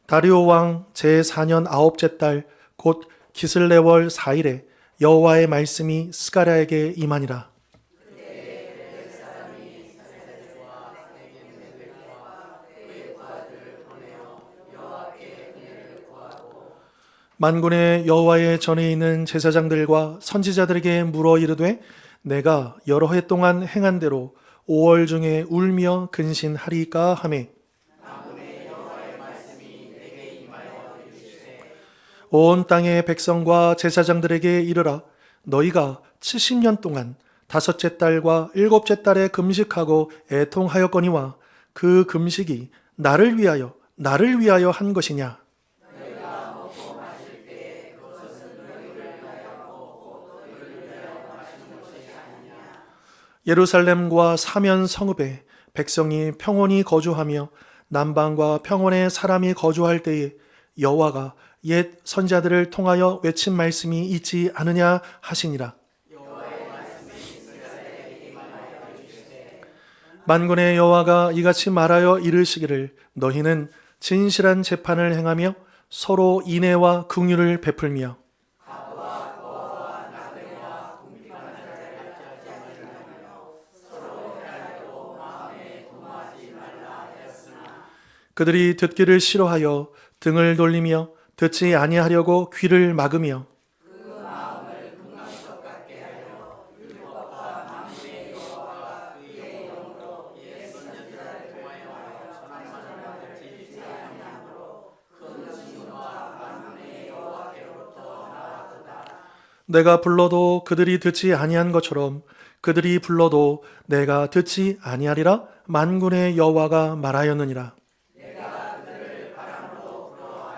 다리오 왕 제4년 아홉째 달 곧 기슬레월 4일에 여호와의 말씀이 스가랴에게 임하니라. 만군의 여호와의 전에 있는 제사장들과 선지자들에게 물어 이르되 내가 여러 해 동안 행한 대로 5월 중에 울며 근신하리까 하매 온 땅의 백성과 제사장들에게 이르라. 너희가 70년 동안 다섯째 달과 일곱째 달에 금식하고 애통하였거니와 그 금식이 나를 위하여 한 것이냐. 예루살렘과 사면 성읍에 백성이 평온히 거주하며 남방과 평원에 사람이 거주할 때에 여호와가 옛 선자들을 통하여 외친 말씀이 있지 않으냐 하시니라. 만군의 여호와가 이같이 말하여 이르시기를 너희는 진실한 재판을 행하며 서로 인애와 긍휼을 베풀며 그들이 듣기를 싫어하여 등을 돌리며 듣지 아니하려고 귀를 막으며 내가 불러도 그들이 듣지 아니한 것처럼 그들이 불러도 내가 듣지 아니하리라 만군의 여호와가 말하였느니라.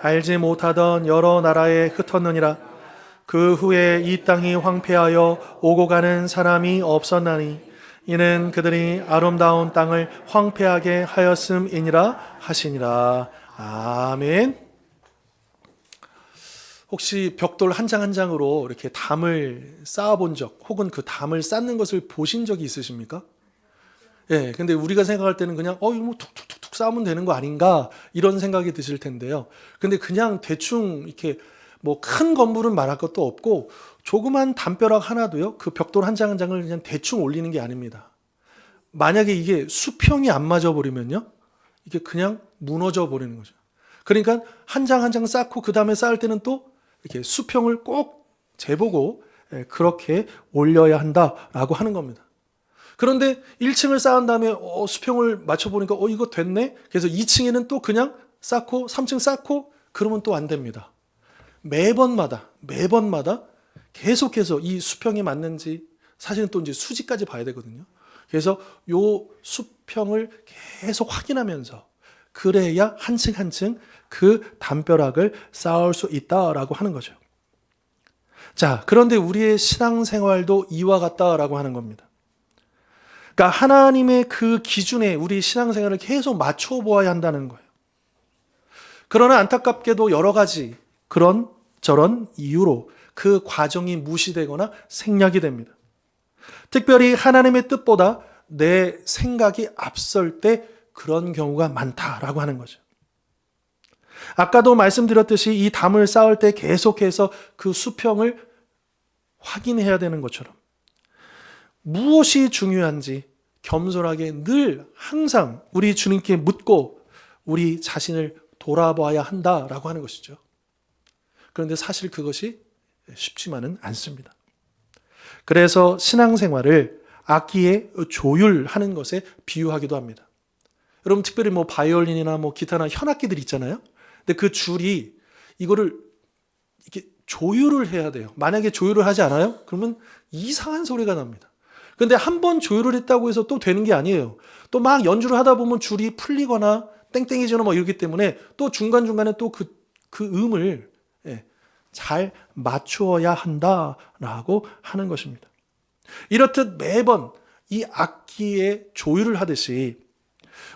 알지 못하던 여러 나라에 흩었느니라. 그 후에 이 땅이 황폐하여 오고 가는 사람이 없었나니 이는 그들이 아름다운 땅을 황폐하게 하였음이니라 하시니라. 아멘. 혹시 벽돌 한 장 한 장으로 이렇게 담을 쌓아본 적 혹은 그 담을 쌓는 것을 보신 적이 있으십니까? 예, 근데 우리가 생각할 때는 그냥 이거 뭐 툭툭툭툭 쌓으면 되는 거 아닌가 이런 생각이 드실 텐데요. 근데 그냥 대충 이렇게 뭐 큰 건물은 말할 것도 없고 조그만 담벼락 하나도요. 그 벽돌 한 장 한 장을 그냥 대충 올리는 게 아닙니다. 만약에 이게 수평이 안 맞아 버리면요. 이게 그냥 무너져 버리는 거죠. 그러니까 한 장 한 장 쌓고 그 다음에 쌓을 때는 또 이렇게 수평을 꼭 재보고 그렇게 올려야 한다라고 하는 겁니다. 그런데 1층을 쌓은 다음에 수평을 맞춰보니까 이거 됐네? 그래서 2층에는 또 그냥 쌓고 3층 쌓고 그러면 또 안 됩니다. 매번마다 계속해서 이 수평이 맞는지 사실은 또 이제 수지까지 봐야 되거든요. 그래서 요 수평을 계속 확인하면서 그래야 한 층 한 층 그 담벼락을 쌓을 수 있다라고 하는 거죠. 자, 그런데 우리의 신앙생활도 이와 같다라고 하는 겁니다. 그러니까 하나님의 그 기준에 우리 신앙생활을 계속 맞춰 보아야 한다는 거예요. 그러나 안타깝게도 여러 가지 그런 저런 이유로 그 과정이 무시되거나 생략이 됩니다. 특별히 하나님의 뜻보다 내 생각이 앞설 때 그런 경우가 많다라고 하는 거죠. 아까도 말씀드렸듯이 이 담을 쌓을 때 계속해서 그 수평을 확인해야 되는 것처럼 무엇이 중요한지 겸손하게 늘 항상 우리 주님께 묻고 우리 자신을 돌아봐야 한다라고 하는 것이죠. 그런데 사실 그것이 쉽지만은 않습니다. 그래서 신앙생활을 악기에 조율하는 것에 비유하기도 합니다. 여러분 특별히 뭐 바이올린이나 뭐 기타나 현악기들 있잖아요. 근데 그 줄이 이거를 이렇게 조율을 해야 돼요. 만약에 조율을 하지 않아요? 그러면 이상한 소리가 납니다. 근데 한 번 조율을 했다고 해서 또 되는 게 아니에요. 또 막 연주를 하다 보면 줄이 풀리거나 땡땡해지거나 뭐 이러기 때문에 또 중간중간에 또 그 음을 잘 맞추어야 한다라고 하는 것입니다. 이렇듯 매번 이 악기에 조율을 하듯이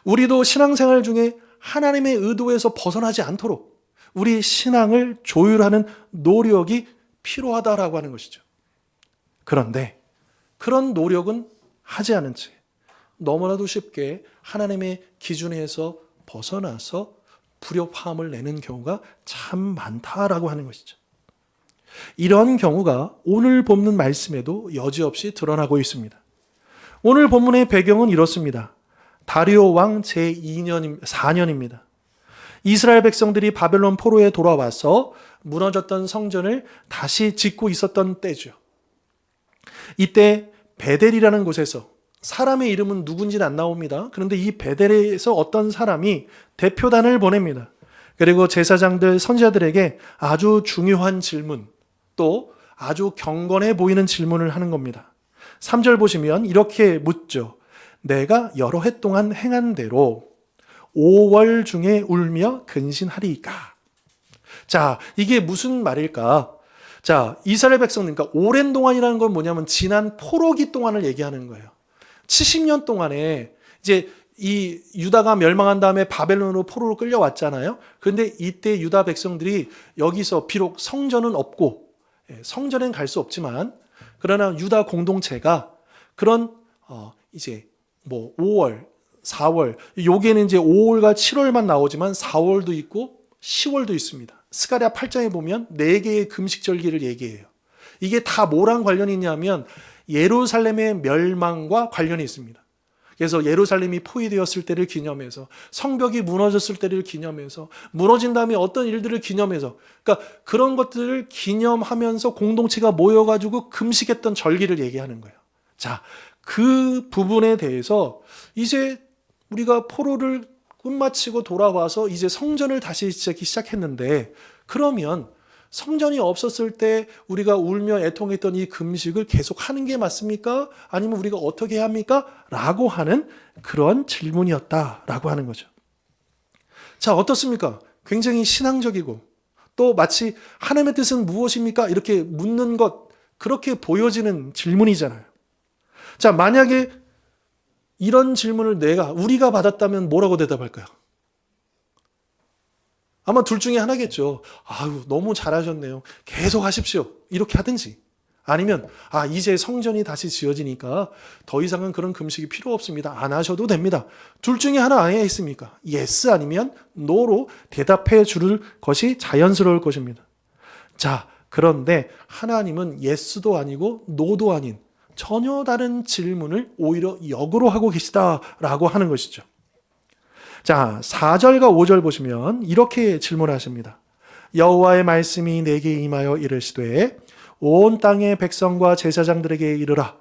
우리도 신앙생활 중에 하나님의 의도에서 벗어나지 않도록 우리 신앙을 조율하는 노력이 필요하다라고 하는 것이죠. 그런데 그런 노력은 하지 않은 채 너무나도 쉽게 하나님의 기준에서 벗어나서 불협화음을 내는 경우가 참 많다라고 하는 것이죠. 이런 경우가 오늘 본문 말씀에도 여지없이 드러나고 있습니다. 오늘 본문의 배경은 이렇습니다. 다리오 왕 제2년, 4년입니다. 이스라엘 백성들이 바벨론 포로에 돌아와서 무너졌던 성전을 다시 짓고 있었던 때죠. 이때 베델이라는 곳에서, 사람의 이름은 누군지는 안 나옵니다. 그런데 이 베델에서 어떤 사람이 대표단을 보냅니다. 그리고 제사장들, 선지자들에게 아주 중요한 질문, 또 아주 경건해 보이는 질문을 하는 겁니다. 3절 보시면 이렇게 묻죠. 내가 여러 해 동안 행한 대로 5월 중에 울며 근신하리이까. 자, 이게 무슨 말일까? 자, 이스라엘 백성들, 그러니까 오랜 동안이라는 건 뭐냐면 지난 포로기 동안을 얘기하는 거예요. 70년 동안에 이제 이 유다가 멸망한 다음에 바벨론으로 포로로 끌려왔잖아요. 그런데 이때 유다 백성들이 여기서 비록 성전은 없고, 성전엔 갈 수 없지만, 그러나 유다 공동체가 그런 이제 뭐 5월, 4월, 요게는 이제 5월과 7월만 나오지만 4월도 있고 10월도 있습니다. 스가랴 8장에 보면 4개의 금식절기를 얘기해요. 이게 다 뭐랑 관련이 있냐면 예루살렘의 멸망과 관련이 있습니다. 그래서 예루살렘이 포위되었을 때를 기념해서, 성벽이 무너졌을 때를 기념해서, 무너진 다음에 어떤 일들을 기념해서, 그러니까 그런 것들을 기념하면서 공동체가 모여가지고 금식했던 절기를 얘기하는 거예요. 자, 그 부분에 대해서 이제 우리가 포로를 끝마치고 돌아와서 이제 성전을 다시 짓기 시작했는데, 그러면 성전이 없었을 때 우리가 울며 애통했던 이 금식을 계속 하는 게 맞습니까? 아니면 우리가 어떻게 해야 합니까? 라고 하는 그런 질문이었다라고 하는 거죠. 자, 어떻습니까? 굉장히 신앙적이고 또 마치 하나님의 뜻은 무엇입니까? 이렇게 묻는 것, 그렇게 보여지는 질문이잖아요. 자, 만약에 이런 질문을 우리가 받았다면 뭐라고 대답할까요? 아마 둘 중에 하나겠죠. 아유, 너무 잘하셨네요. 계속 하십시오. 이렇게 하든지. 아니면, 이제 성전이 다시 지어지니까 더 이상은 그런 금식이 필요 없습니다. 안 하셔도 됩니다. 둘 중에 하나 아니야 있습니까? yes 아니면 no로 대답해 줄 것이 자연스러울 것입니다. 자, 그런데 하나님은 yes도 아니고 no도 아닌 전혀 다른 질문을 오히려 역으로 하고 계시다라고 하는 것이죠. 자, 4절과 5절 보시면 이렇게 질문하십니다. 여호와의 말씀이 내게 임하여 이르시되 온 땅의 백성과 제사장들에게 이르라.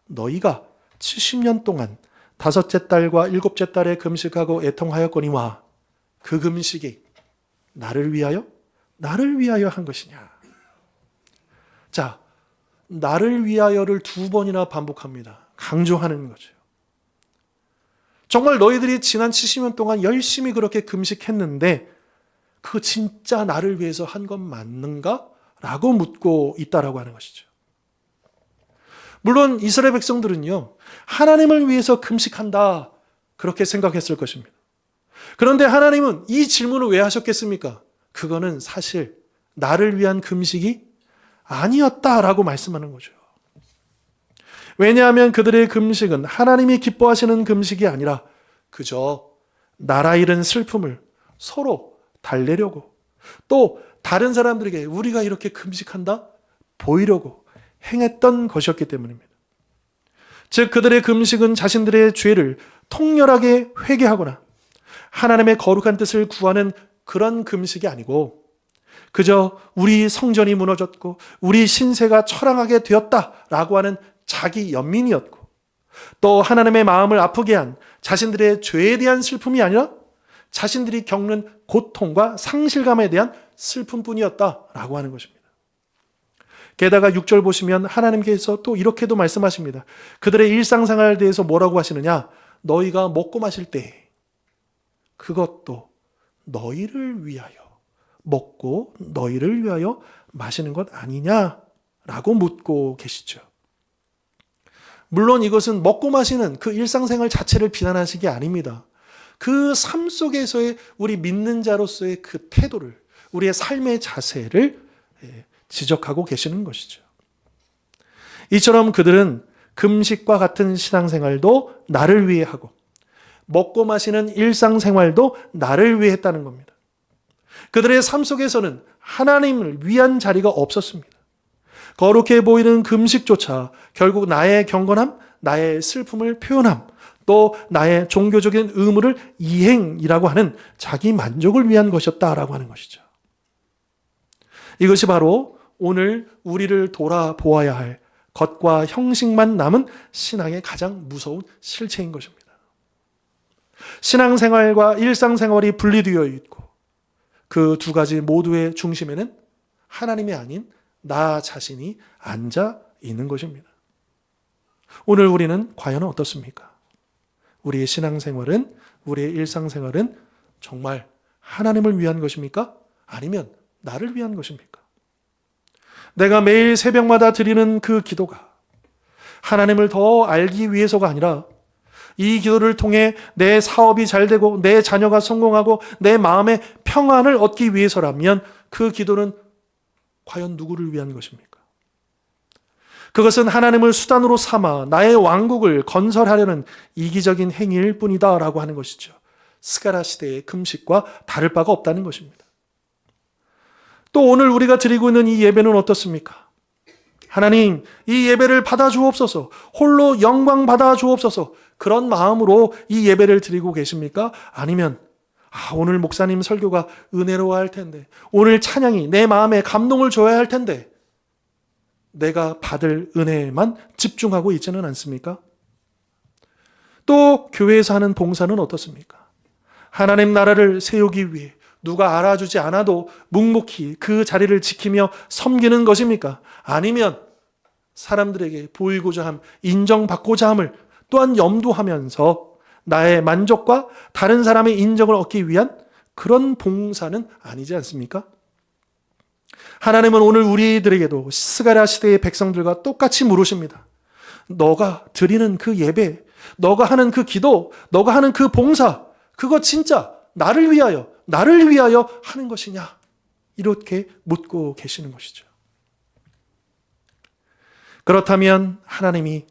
너희가 70년 동안 5째 달과 7째 달에 금식하고 애통하였거니와 그 금식이 나를 위하여 한 것이냐. 자, 나를 위하여를 2번이나 반복합니다. 강조하는 거죠. 정말 너희들이 지난 70년 동안 열심히 그렇게 금식했는데 그거 진짜 나를 위해서 한 건 맞는가? 라고 묻고 있다라고 하는 것이죠. 물론 이스라엘 백성들은요, 하나님을 위해서 금식한다 그렇게 생각했을 것입니다. 그런데 하나님은 이 질문을 왜 하셨겠습니까? 그거는 사실 나를 위한 금식이 아니었다라고 말씀하는 거죠. 왜냐하면 그들의 금식은 하나님이 기뻐하시는 금식이 아니라 그저 나라 잃은 슬픔을 서로 달래려고, 또 다른 사람들에게 우리가 이렇게 금식한다 보이려고 행했던 것이었기 때문입니다. 즉 그들의 금식은 자신들의 죄를 통렬하게 회개하거나 하나님의 거룩한 뜻을 구하는 그런 금식이 아니고 그저 우리 성전이 무너졌고 우리 신세가 처량하게 되었다라고 하는 자기 연민이었고, 또 하나님의 마음을 아프게 한 자신들의 죄에 대한 슬픔이 아니라 자신들이 겪는 고통과 상실감에 대한 슬픔뿐이었다라고 하는 것입니다. 게다가 6절 보시면 하나님께서 또 이렇게도 말씀하십니다. 그들의 일상생활에 대해서 뭐라고 하시느냐? 너희가 먹고 마실 때 그것도 너희를 위하여 먹고 너희를 위하여 마시는 것 아니냐라고 묻고 계시죠. 물론 이것은 먹고 마시는 그 일상생활 자체를 비난하신 게 아닙니다. 그 삶 속에서의 우리 믿는 자로서의 그 태도를, 우리의 삶의 자세를 지적하고 계시는 것이죠. 이처럼 그들은 금식과 같은 신앙생활도 나를 위해 하고 먹고 마시는 일상생활도 나를 위해 했다는 겁니다. 그들의 삶 속에서는 하나님을 위한 자리가 없었습니다. 거룩해 보이는 금식조차 결국 나의 경건함, 나의 슬픔을 표현함, 또 나의 종교적인 의무를 이행이라고 하는 자기 만족을 위한 것이었다라고 하는 것이죠. 이것이 바로 오늘 우리를 돌아보아야 할 겉과 형식만 남은 신앙의 가장 무서운 실체인 것입니다. 신앙생활과 일상생활이 분리되어 있고 그 두 가지 모두의 중심에는 하나님이 아닌 나 자신이 앉아 있는 것입니다. 오늘 우리는 과연 어떻습니까? 우리의 신앙생활은, 우리의 일상생활은 정말 하나님을 위한 것입니까? 아니면 나를 위한 것입니까? 내가 매일 새벽마다 드리는 그 기도가 하나님을 더 알기 위해서가 아니라 이 기도를 통해 내 사업이 잘 되고 내 자녀가 성공하고 내 마음의 평안을 얻기 위해서라면 그 기도는 과연 누구를 위한 것입니까? 그것은 하나님을 수단으로 삼아 나의 왕국을 건설하려는 이기적인 행위일 뿐이다라고 하는 것이죠. 스가랴 시대의 금식과 다를 바가 없다는 것입니다. 또 오늘 우리가 드리고 있는 이 예배는 어떻습니까? 하나님, 이 예배를 받아 주옵소서, 홀로 영광 받아 주옵소서, 그런 마음으로 이 예배를 드리고 계십니까? 아니면 오늘 목사님 설교가 은혜로워할 텐데, 오늘 찬양이 내 마음에 감동을 줘야 할 텐데 내가 받을 은혜에만 집중하고 있지는 않습니까? 또 교회에서 하는 봉사는 어떻습니까? 하나님 나라를 세우기 위해 누가 알아주지 않아도 묵묵히 그 자리를 지키며 섬기는 것입니까? 아니면 사람들에게 보이고자 함, 인정받고자 함을 또한 염두하면서 나의 만족과 다른 사람의 인정을 얻기 위한 그런 봉사는 아니지 않습니까? 하나님은 오늘 우리들에게도 스가랴 시대의 백성들과 똑같이 물으십니다. 너가 드리는 그 예배, 너가 하는 그 기도, 너가 하는 그 봉사, 그거 진짜 나를 위하여 하는 것이냐? 이렇게 묻고 계시는 것이죠. 그렇다면 하나님이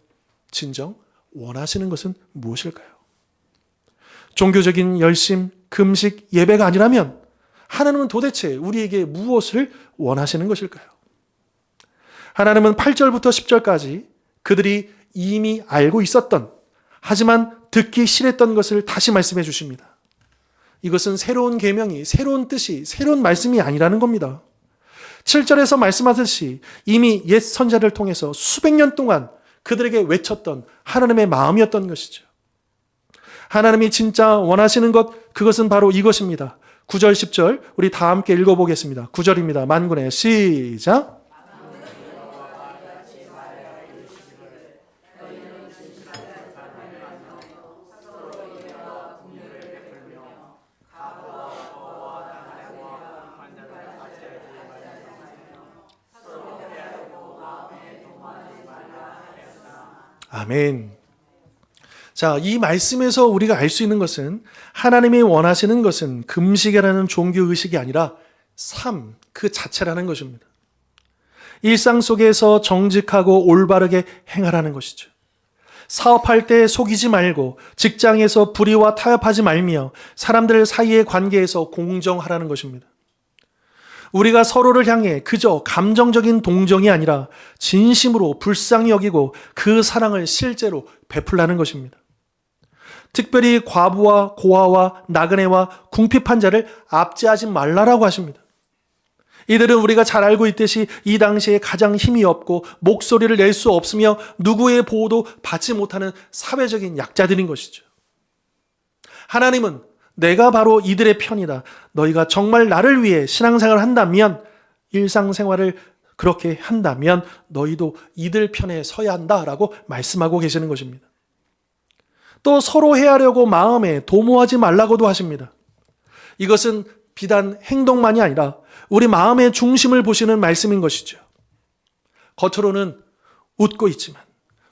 진정 원하시는 것은 무엇일까요? 종교적인 열심, 금식, 예배가 아니라면 하나님은 도대체 우리에게 무엇을 원하시는 것일까요? 하나님은 8절부터 10절까지 그들이 이미 알고 있었던, 하지만 듣기 싫었던 것을 다시 말씀해 주십니다. 이것은 새로운 계명이, 새로운 뜻이, 새로운 말씀이 아니라는 겁니다. 7절에서 말씀하듯이 이미 옛 선자를 통해서 수백 년 동안 그들에게 외쳤던 하나님의 마음이었던 것이죠. 하나님이 진짜 원하시는 것, 그것은 바로 이것입니다. 9절, 10절 우리 다 함께 읽어보겠습니다. 9절입니다. 만군의 시작. 아멘. 자, 이 말씀에서 우리가 알 수 있는 것은 하나님이 원하시는 것은 금식이라는 종교의식이 아니라 삶 그 자체라는 것입니다. 일상 속에서 정직하고 올바르게 행하라는 것이죠. 사업할 때 속이지 말고 직장에서 불의와 타협하지 말며 사람들 사이의 관계에서 공정하라는 것입니다. 우리가 서로를 향해 그저 감정적인 동정이 아니라 진심으로 불쌍히 여기고 그 사랑을 실제로 베풀라는 것입니다. 특별히 과부와 고아와 나그네와 궁핍한 자를 압제하지 말라라고 하십니다. 이들은 우리가 잘 알고 있듯이 이 당시에 가장 힘이 없고 목소리를 낼 수 없으며 누구의 보호도 받지 못하는 사회적인 약자들인 것이죠. 하나님은 내가 바로 이들의 편이다. 너희가 정말 나를 위해 신앙생활을 한다면, 일상생활을 그렇게 한다면 너희도 이들 편에 서야 한다라고 말씀하고 계시는 것입니다. 또 서로 해하려고 마음에 도모하지 말라고도 하십니다. 이것은 비단 행동만이 아니라 우리 마음의 중심을 보시는 말씀인 것이죠. 겉으로는 웃고 있지만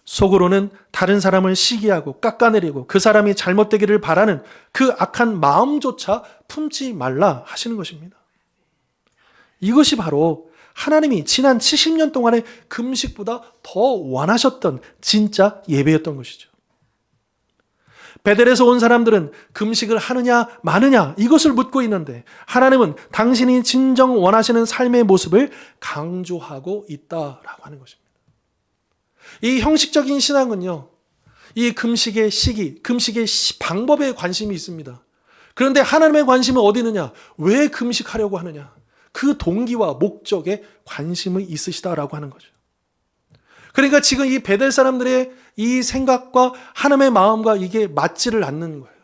속으로는 다른 사람을 시기하고 깎아내리고 그 사람이 잘못되기를 바라는 그 악한 마음조차 품지 말라 하시는 것입니다. 이것이 바로 하나님이 지난 70년 동안의 금식보다 더 원하셨던 진짜 예배였던 것이죠. 베델에서 온 사람들은 금식을 하느냐 마느냐 이것을 묻고 있는데 하나님은 당신이 진정 원하시는 삶의 모습을 강조하고 있다라고 하는 것입니다. 이 형식적인 신앙은요, 이 금식의 시기, 금식의 방법에 관심이 있습니다. 그런데 하나님의 관심은 어디 있느냐? 왜 금식하려고 하느냐? 그 동기와 목적에 관심이 있으시다라고 하는 거죠. 그러니까 지금 이 베델 사람들의 이 생각과 하나님의 마음과 이게 맞지를 않는 거예요.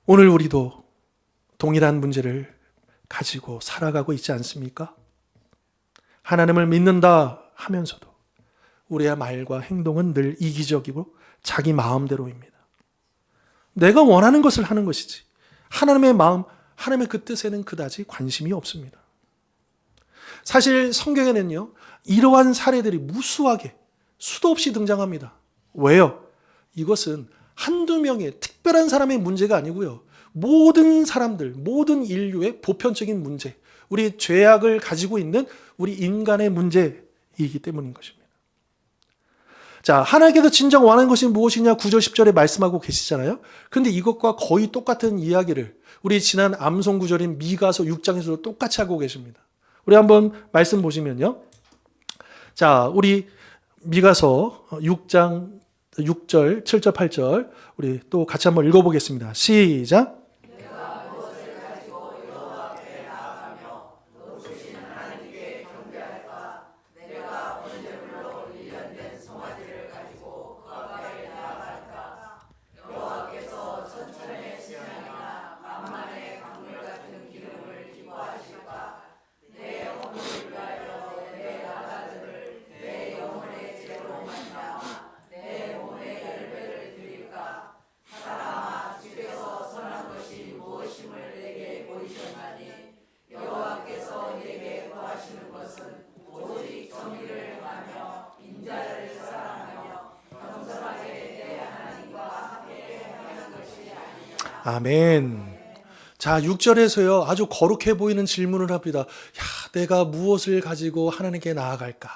오늘 우리도 동일한 문제를 가지고 살아가고 있지 않습니까? 하나님을 믿는다 하면서도 우리의 말과 행동은 늘 이기적이고 자기 마음대로입니다. 내가 원하는 것을 하는 것이지 하나님의 마음, 하나님의 그 뜻에는 그다지 관심이 없습니다. 사실 성경에는요, 이러한 사례들이 무수하게 수도 없이 등장합니다. 왜요? 이것은 한두 명의 특별한 사람의 문제가 아니고요. 모든 사람들, 모든 인류의 보편적인 문제, 우리 죄악을 가지고 있는 우리 인간의 문제이기 때문인 것입니다. 자, 하나님께서 진정 원하는 것이 무엇이냐 9절 10절에 말씀하고 계시잖아요. 그런데 이것과 거의 똑같은 이야기를 우리 지난 암송 구절인 미가서 6장에서도 똑같이 하고 계십니다. 우리 한번 말씀 보시면요. 자, 우리 미가서 6장 6절, 7절, 8절 우리 또 같이 한번 읽어보겠습니다. 시작. 아멘. 자, 6절에서요, 아주 거룩해 보이는 질문을 합니다. 야, 내가 무엇을 가지고 하나님께 나아갈까?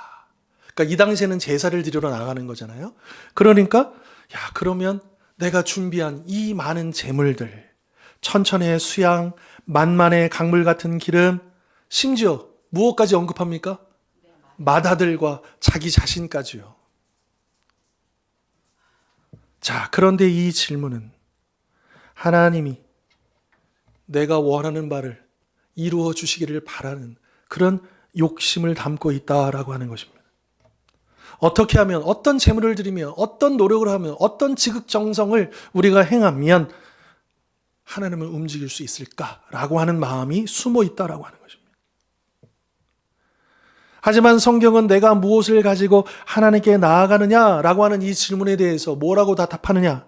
그러니까 이 당시에는 제사를 드리러 나가는 거잖아요. 그러니까, 야, 그러면 내가 준비한 이 많은 재물들, 천천의 수양, 만만의 강물 같은 기름, 심지어 무엇까지 언급합니까? 맏아들과 자기 자신까지요. 자, 그런데 이 질문은 하나님이 내가 원하는 바를 이루어 주시기를 바라는 그런 욕심을 담고 있다라고 하는 것입니다. 어떻게 하면, 어떤 재물을 드리며, 어떤 노력을 하면, 어떤 지극정성을 우리가 행하면 하나님을 움직일 수 있을까라고 하는 마음이 숨어 있다라고 하는 것입니다. 하지만 성경은 내가 무엇을 가지고 하나님께 나아가느냐라고 하는 이 질문에 대해서 뭐라고 답하느냐?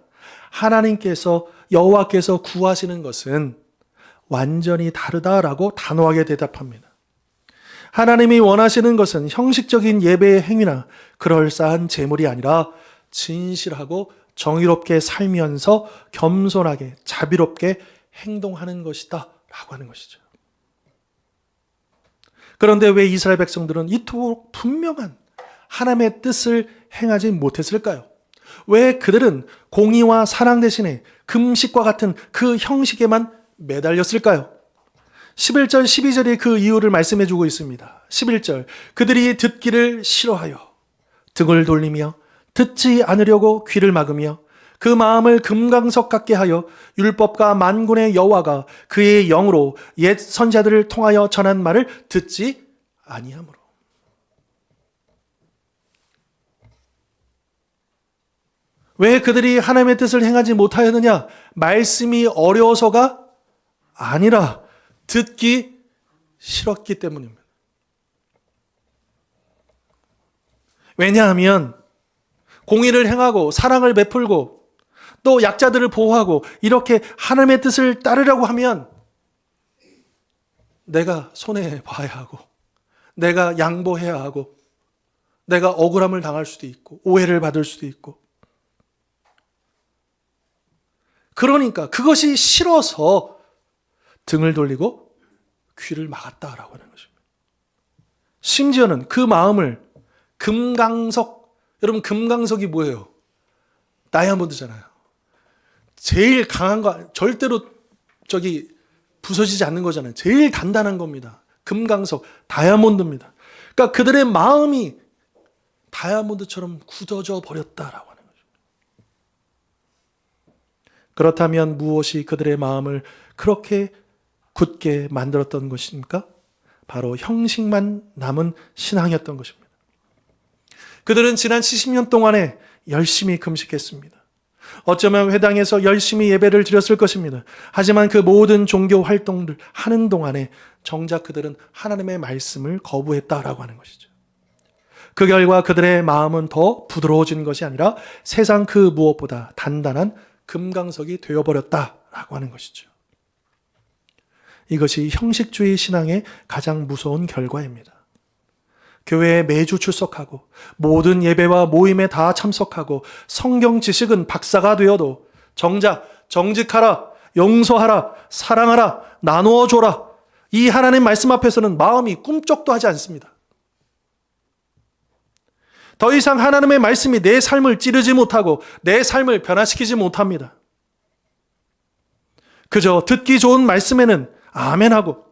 하나님께서, 여호와께서 구하시는 것은 완전히 다르다라고 단호하게 대답합니다. 하나님이 원하시는 것은 형식적인 예배의 행위나 그럴싸한 제물이 아니라 진실하고 정의롭게 살면서 겸손하게 자비롭게 행동하는 것이다 라고 하는 것이죠. 그런데 왜 이스라엘 백성들은 이토록 분명한 하나님의 뜻을 행하지 못했을까요? 왜 그들은 공의와 사랑 대신에 금식과 같은 그 형식에만 매달렸을까요? 11절, 12절이 그 이유를 말씀해 주고 있습니다. 11절, 그들이 듣기를 싫어하여 등을 돌리며 듣지 않으려고 귀를 막으며 그 마음을 금강석 같게 하여 율법과 만군의 여호와가 그의 영으로 옛 선지자들을 통하여 전한 말을 듣지 아니하므로. 왜 그들이 하나님의 뜻을 행하지 못하였느냐? 말씀이 어려워서가 아니라 듣기 싫었기 때문입니다. 왜냐하면 공의를 행하고 사랑을 베풀고 또 약자들을 보호하고 이렇게 하나님의 뜻을 따르려고 하면 내가 손해봐야 하고 내가 양보해야 하고 내가 억울함을 당할 수도 있고 오해를 받을 수도 있고 그러니까 그것이 싫어서 등을 돌리고 귀를 막았다라고 하는 것입니다. 심지어는 그 마음을 금강석 여러분, 금강석이 뭐예요? 다이아몬드잖아요. 제일 강한 거, 절대로 부서지지 않는 거잖아요. 제일 단단한 겁니다. 금강석, 다이아몬드입니다. 그러니까 그들의 마음이 다이아몬드처럼 굳어져 버렸다라고 하는 거죠. 그렇다면 무엇이 그들의 마음을 그렇게 굳게 만들었던 것입니까? 바로 형식만 남은 신앙이었던 것입니다. 그들은 지난 70년 동안에 열심히 금식했습니다. 어쩌면 회당에서 열심히 예배를 드렸을 것입니다. 하지만 그 모든 종교 활동들 하는 동안에 정작 그들은 하나님의 말씀을 거부했다라고 하는 것이죠. 그 결과 그들의 마음은 더 부드러워진 것이 아니라 세상 그 무엇보다 단단한 금강석이 되어버렸다라고 하는 것이죠. 이것이 형식주의 신앙의 가장 무서운 결과입니다. 교회에 매주 출석하고 모든 예배와 모임에 다 참석하고 성경 지식은 박사가 되어도 정작 정직하라, 용서하라, 사랑하라, 나누어 줘라, 이 하나님 말씀 앞에서는 마음이 꿈쩍도 하지 않습니다. 더 이상 하나님의 말씀이 내 삶을 찌르지 못하고 내 삶을 변화시키지 못합니다. 그저 듣기 좋은 말씀에는 아멘하고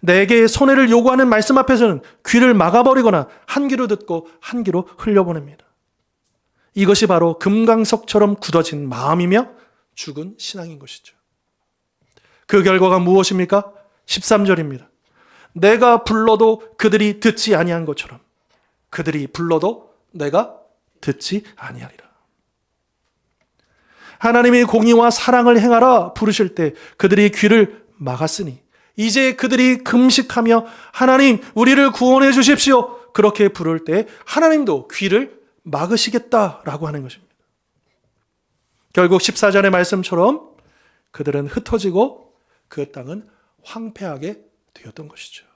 내게 손해를 요구하는 말씀 앞에서는 귀를 막아버리거나 한 귀로 듣고 한 귀로 흘려보냅니다. 이것이 바로 금강석처럼 굳어진 마음이며 죽은 신앙인 것이죠. 그 결과가 무엇입니까? 13절입니다. 내가 불러도 그들이 듣지 아니한 것처럼 그들이 불러도 내가 듣지 아니하리라. 하나님이 공의와 사랑을 행하라 부르실 때 그들이 귀를 막았으니 이제 그들이 금식하며 하나님 우리를 구원해 주십시오 그렇게 부를 때 하나님도 귀를 막으시겠다라고 하는 것입니다. 결국 14절의 말씀처럼 그들은 흩어지고 그 땅은 황폐하게 되었던 것이죠.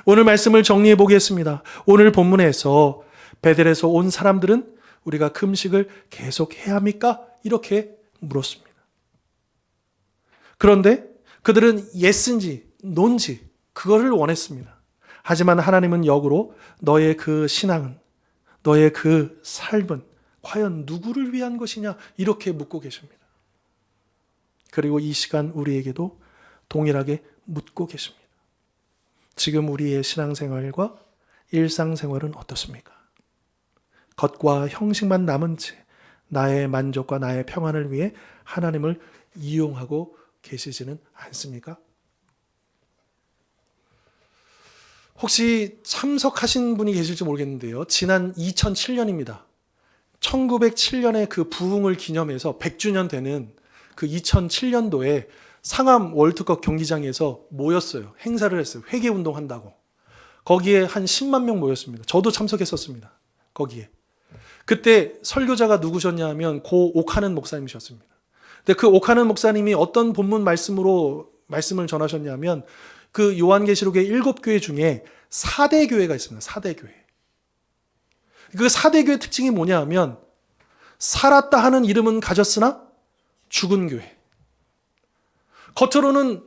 오늘 말씀을 정리해 보겠습니다. 오늘 본문에서 베델에서 온 사람들은 우리가 금식을 계속 해야 합니까? 이렇게 물었습니다. 그런데 그들은 예스인지 노인지 그거를 원했습니다. 하지만 하나님은 역으로 너의 그 신앙은, 너의 그 삶은 과연 누구를 위한 것이냐 이렇게 묻고 계십니다. 그리고 이 시간 우리에게도 동일하게 묻고 계십니다. 지금 우리의 신앙생활과 일상생활은 어떻습니까? 겉과 형식만 남은 채 나의 만족과 나의 평안을 위해 하나님을 이용하고 계시지는 않습니까? 혹시 참석하신 분이 계실지 모르겠는데요. 지난 2007년입니다. 1907년에 그 부흥을 기념해서 100주년 되는 그 2007년도에 상암 월드컵 경기장에서 모였어요. 행사를 했어요. 회개운동 한다고. 거기에 한 10만 명 모였습니다. 저도 참석했었습니다. 거기에. 그때 설교자가 누구셨냐 하면 고 옥하는 목사님이셨습니다. 근데 그 옥하는 목사님이 어떤 본문 말씀으로 말씀을 전하셨냐면 그 요한계시록의 7교회 중에 4대 교회가 있습니다. 4대 교회. 그 4대 교회 특징이 뭐냐 하면 살았다 하는 이름은 가졌으나 죽은 교회. 겉으로는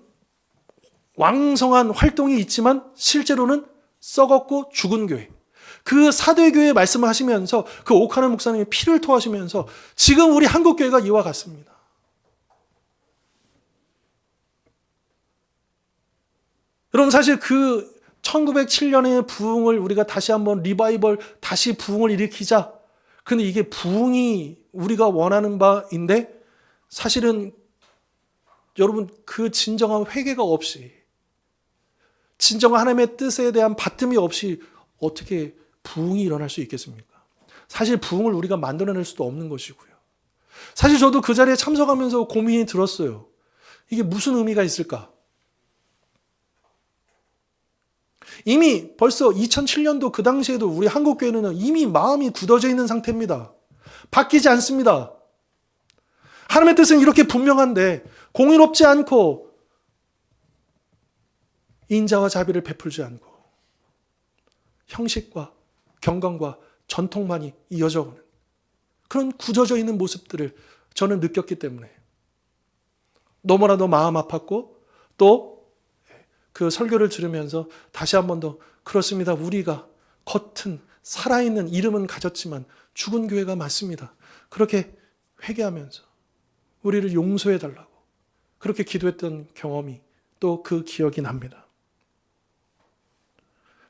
왕성한 활동이 있지만 실제로는 썩었고 죽은 교회. 그 4대 교회 말씀을 하시면서 그 옥하는 목사님이 피를 토하시면서 지금 우리 한국교회가 이와 같습니다. 여러분 사실 그 1907년의 부흥을 우리가 다시 한번 리바이벌, 다시 부흥을 일으키자. 근데 이게 부흥이 우리가 원하는 바인데 사실은 여러분 그 진정한 회개가 없이 진정한 하나님의 뜻에 대한 받침이 없이 어떻게 부흥이 일어날 수 있겠습니까? 사실 부흥을 우리가 만들어낼 수도 없는 것이고요. 사실 저도 그 자리에 참석하면서 고민이 들었어요. 이게 무슨 의미가 있을까? 이미 벌써 2007년도 그 당시에도 우리 한국교회는 이미 마음이 굳어져 있는 상태입니다. 바뀌지 않습니다. 하나님의 뜻은 이렇게 분명한데 공의롭지 않고 인자와 자비를 베풀지 않고 형식과 경건과 전통만이 이어져 오는 그런 굳어져 있는 모습들을 저는 느꼈기 때문에 너무나도 마음 아팠고 또 그 설교를 들으면서 다시 한 번 더 그렇습니다. 우리가 겉은 살아있는 이름은 가졌지만 죽은 교회가 맞습니다. 그렇게 회개하면서 우리를 용서해 달라고 그렇게 기도했던 경험이 또 그 기억이 납니다.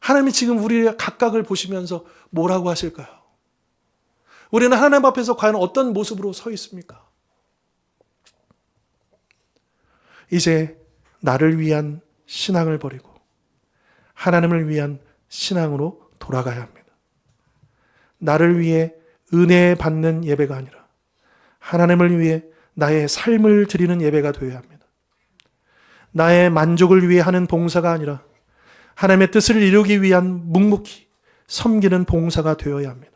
하나님이 지금 우리의 각각을 보시면서 뭐라고 하실까요? 우리는 하나님 앞에서 과연 어떤 모습으로 서 있습니까? 이제 나를 위한 신앙을 버리고 하나님을 위한 신앙으로 돌아가야 합니다. 나를 위해 은혜 받는 예배가 아니라 하나님을 위해 나의 삶을 드리는 예배가 되어야 합니다. 나의 만족을 위해 하는 봉사가 아니라 하나님의 뜻을 이루기 위한 묵묵히 섬기는 봉사가 되어야 합니다.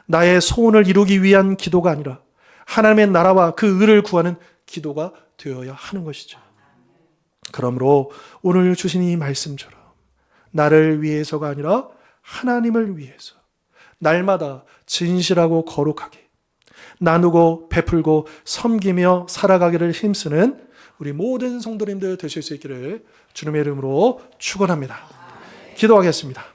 나의 소원을 이루기 위한 기도가 아니라 하나님의 나라와 그 의를 구하는 기도가 되어야 하는 것이죠. 그러므로 오늘 주신 이 말씀처럼 나를 위해서가 아니라 하나님을 위해서 날마다 진실하고 거룩하게 나누고 베풀고 섬기며 살아가기를 힘쓰는 우리 모든 성도님들 되실 수 있기를 주님의 이름으로 축원합니다. 기도하겠습니다.